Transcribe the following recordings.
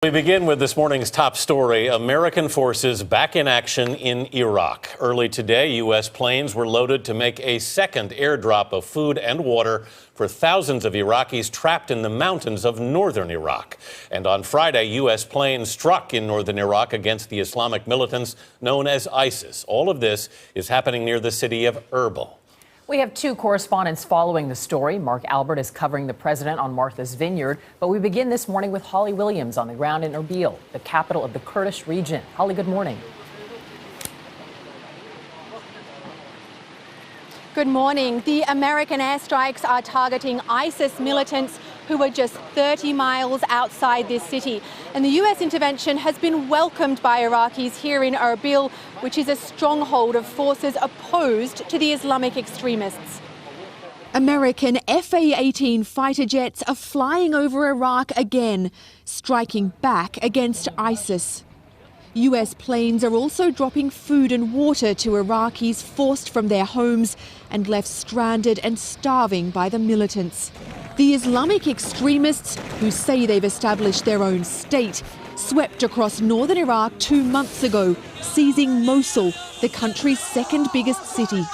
We begin with this morning's top story. American forces back in action in Iraq. Early today, U.S. planes were loaded to make a second airdrop of food and water for thousands of Iraqis trapped in the mountains of northern Iraq. And on Friday, U.S. planes struck in northern Iraq against the Islamic militants known as ISIS. All of this is happening near the city of Erbil. We have two correspondents following the story. Mark Albert is covering the president on Martha's Vineyard. But we begin this morning with Holly Williams on the ground in Erbil, the capital of the Kurdish region. Holly, good morning. Good morning. The American airstrikes are targeting ISIS militants who are just 30 miles outside this city. And the U.S. intervention has been welcomed by Iraqis here in Erbil, which is a stronghold of forces opposed to the Islamic extremists. American FA-18 fighter jets are flying over Iraq again, striking back against ISIS. U.S. planes are also dropping food and water to Iraqis forced from their homes and left stranded and starving by the militants. The Islamic extremists, who say they've established their own state, swept across northern Iraq 2 months ago, seizing Mosul, the country's second biggest city.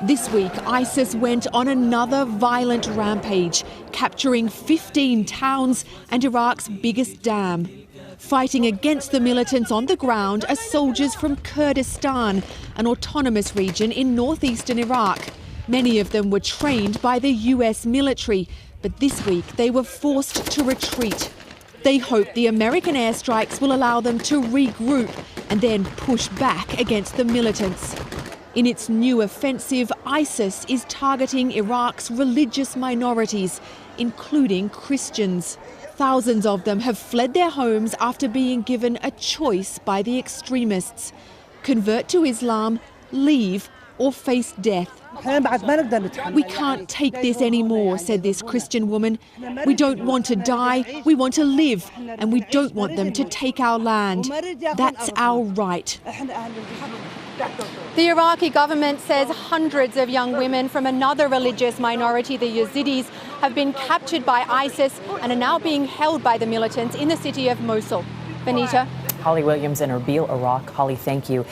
This week, ISIS went on another violent rampage, capturing 15 towns and Iraq's biggest dam. Fighting against the militants on the ground are soldiers from Kurdistan, an autonomous region in northeastern Iraq. Many of them were trained by the US military, but this week they were forced to retreat. They hope the American airstrikes will allow them to regroup and then push back against the militants. In its new offensive, ISIS is targeting Iraq's religious minorities, including Christians. Thousands of them have fled their homes after being given a choice by the extremists: convert to Islam, leave, or face death. We can't take this anymore, said this Christian woman. We don't want to die, we want to live, and we don't want them to take our land. That's our right. The Iraqi government says hundreds of young women from another religious minority, the Yazidis, have been captured by ISIS and are now being held by the militants in the city of Mosul. Benita. Holly Williams in Erbil, Iraq. Holly, thank you.